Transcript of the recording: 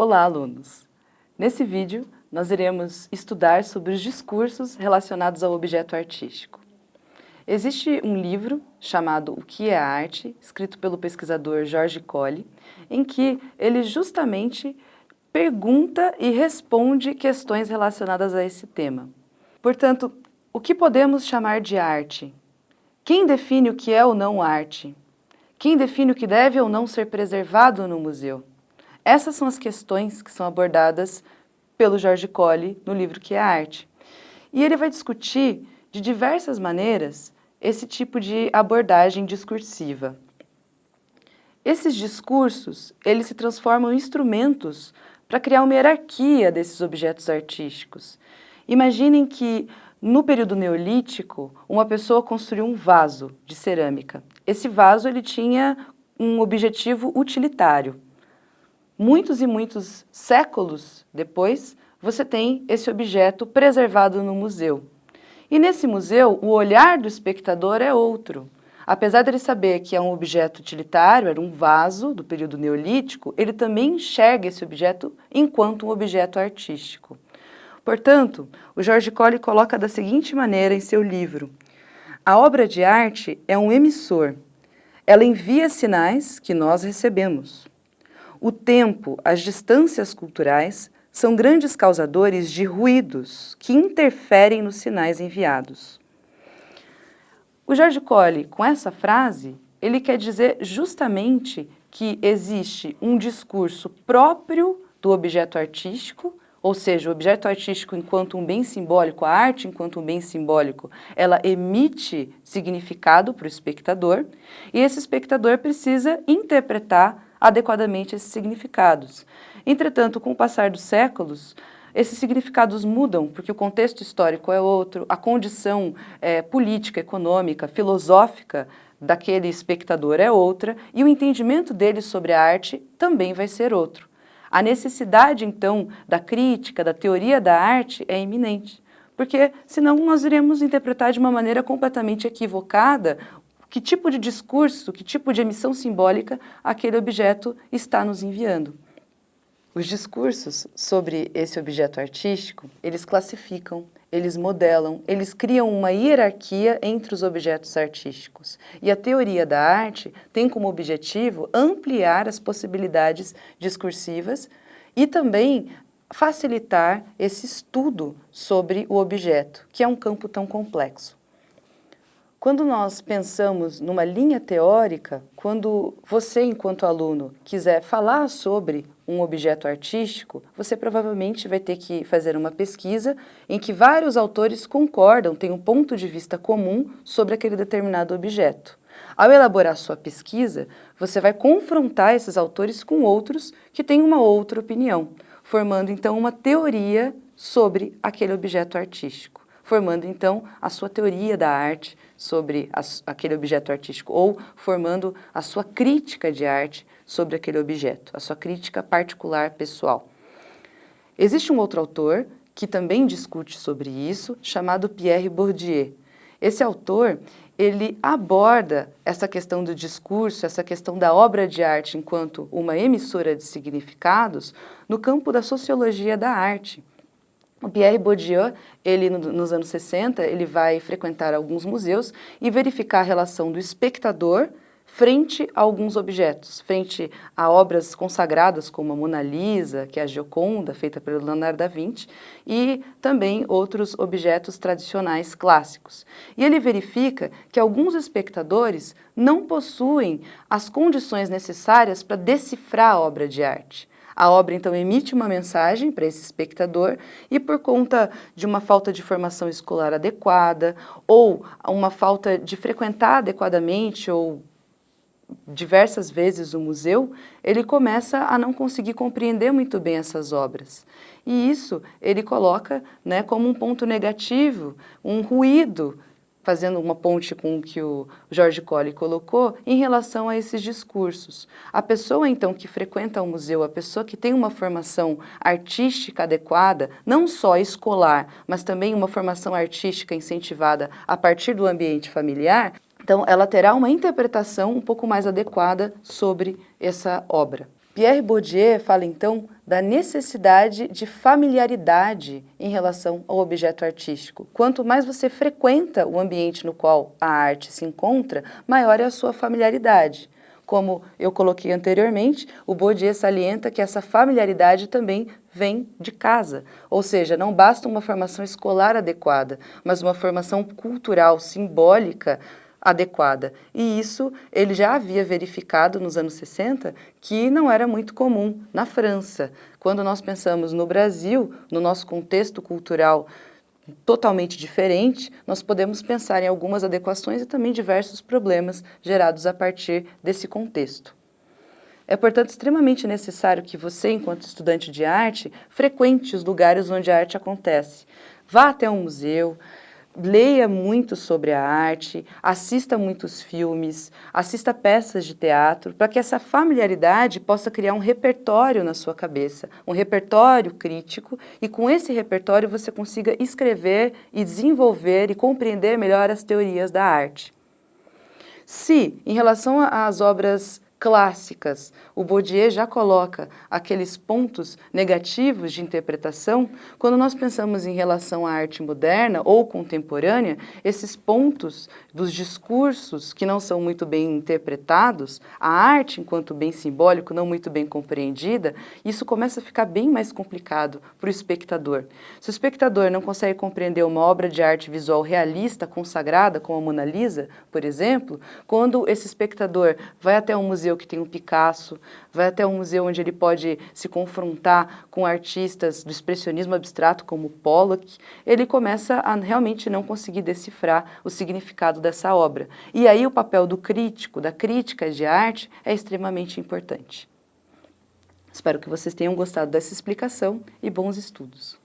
Olá, alunos! Nesse vídeo, nós iremos estudar sobre os discursos relacionados ao objeto artístico. Existe um livro chamado O que é Arte, escrito pelo pesquisador George Colli, em que ele justamente pergunta e responde questões relacionadas a esse tema. Portanto, o que podemos chamar de arte? Quem define o que é ou não arte? Quem define o que deve ou não ser preservado no museu? Essas são as questões que são abordadas pelo George Colli no livro Que é Arte. E ele vai discutir de diversas maneiras esse tipo de abordagem discursiva. Esses discursos, eles se transformam em instrumentos para criar uma hierarquia desses objetos artísticos. Imaginem que no período neolítico, uma pessoa construiu um vaso de cerâmica. Esse vaso ele tinha um objetivo utilitário. Muitos e muitos séculos depois, você tem esse objeto preservado no museu. E nesse museu, o olhar do espectador é outro. Apesar de ele saber que é um objeto utilitário, era um vaso do período neolítico, ele também enxerga esse objeto enquanto um objeto artístico. Portanto, o George Colli coloca da seguinte maneira em seu livro: a obra de arte é um emissor. Ela envia sinais que nós recebemos. O tempo, as distâncias culturais são grandes causadores de ruídos que interferem nos sinais enviados. O George Colli, com essa frase, ele quer dizer justamente que existe um discurso próprio do objeto artístico, ou seja, o objeto artístico enquanto um bem simbólico, a arte enquanto um bem simbólico, ela emite significado para o espectador, e esse espectador precisa interpretar adequadamente esses significados. Entretanto, com o passar dos séculos, esses significados mudam, porque o contexto histórico é outro, a condição política, econômica, filosófica daquele espectador é outra, e o entendimento dele sobre a arte também vai ser outro. A necessidade, então, da crítica, da teoria da arte é iminente, porque senão nós iremos interpretar de uma maneira completamente equivocada que tipo de discurso, que tipo de emissão simbólica aquele objeto está nos enviando. Os discursos sobre esse objeto artístico, eles classificam, eles modelam, eles criam uma hierarquia entre os objetos artísticos. E a teoria da arte tem como objetivo ampliar as possibilidades discursivas e também facilitar esse estudo sobre o objeto, que é um campo tão complexo. Quando nós pensamos numa linha teórica, quando você, enquanto aluno, quiser falar sobre um objeto artístico, você provavelmente vai ter que fazer uma pesquisa em que vários autores concordam, têm um ponto de vista comum sobre aquele determinado objeto. Ao elaborar sua pesquisa, você vai confrontar esses autores com outros que têm uma outra opinião, formando então uma teoria sobre aquele objeto artístico, formando então a sua teoria da arte sobre aquele objeto artístico, ou formando a sua crítica de arte sobre aquele objeto, a sua crítica particular pessoal. Existe um outro autor que também discute sobre isso, chamado Pierre Bourdieu. Esse autor, ele aborda essa questão do discurso, essa questão da obra de arte enquanto uma emissora de significados no campo da sociologia da arte. O Pierre Bourdieu, ele nos anos 60, ele vai frequentar alguns museus e verificar a relação do espectador frente a alguns objetos, frente a obras consagradas como a Mona Lisa, que é a Gioconda, feita pelo Leonardo da Vinci, e também outros objetos tradicionais clássicos. E ele verifica que alguns espectadores não possuem as condições necessárias para decifrar a obra de arte. A obra, então, emite uma mensagem para esse espectador e, por conta de uma falta de formação escolar adequada ou uma falta de frequentar adequadamente ou diversas vezes o museu, ele começa a não conseguir compreender muito bem essas obras. E isso ele coloca, né, como um ponto negativo, um ruído, fazendo uma ponte com o que o George Colli colocou em relação a esses discursos. A pessoa, então, que frequenta o museu, a pessoa que tem uma formação artística adequada, não só escolar, mas também uma formação artística incentivada a partir do ambiente familiar, então ela terá uma interpretação um pouco mais adequada sobre essa obra. Pierre Bourdieu fala então da necessidade de familiaridade em relação ao objeto artístico. Quanto mais você frequenta o ambiente no qual a arte se encontra, maior é a sua familiaridade. Como eu coloquei anteriormente, o Bourdieu salienta que essa familiaridade também vem de casa, ou seja, não basta uma formação escolar adequada, mas uma formação cultural, simbólica adequada. E isso ele já havia verificado nos anos 60 que não era muito comum na França. Quando nós pensamos no Brasil, no nosso contexto cultural totalmente diferente, nós podemos pensar em algumas adequações e também diversos problemas gerados a partir desse contexto. É, portanto, extremamente necessário que você, enquanto estudante de arte, frequente os lugares onde a arte acontece. Vá até um museu, leia muito sobre a arte, assista muitos filmes, assista peças de teatro, para que essa familiaridade possa criar um repertório na sua cabeça, um repertório crítico, e com esse repertório você consiga escrever e desenvolver e compreender melhor as teorias da arte. Se, em relação às obras clássicas, o Bourdieu já coloca aqueles pontos negativos de interpretação, quando nós pensamos em relação à arte moderna ou contemporânea, esses pontos dos discursos que não são muito bem interpretados, a arte enquanto bem simbólico não muito bem compreendida, isso começa a ficar bem mais complicado para o espectador. Se o espectador não consegue compreender uma obra de arte visual realista, consagrada, como a Mona Lisa, por exemplo, quando esse espectador vai até um museu que tem um Picasso, vai até um museu onde ele pode se confrontar com artistas do expressionismo abstrato como Pollock, ele começa a realmente não conseguir decifrar o significado dessa obra. E aí o papel do crítico, da crítica de arte, é extremamente importante. Espero que vocês tenham gostado dessa explicação e bons estudos.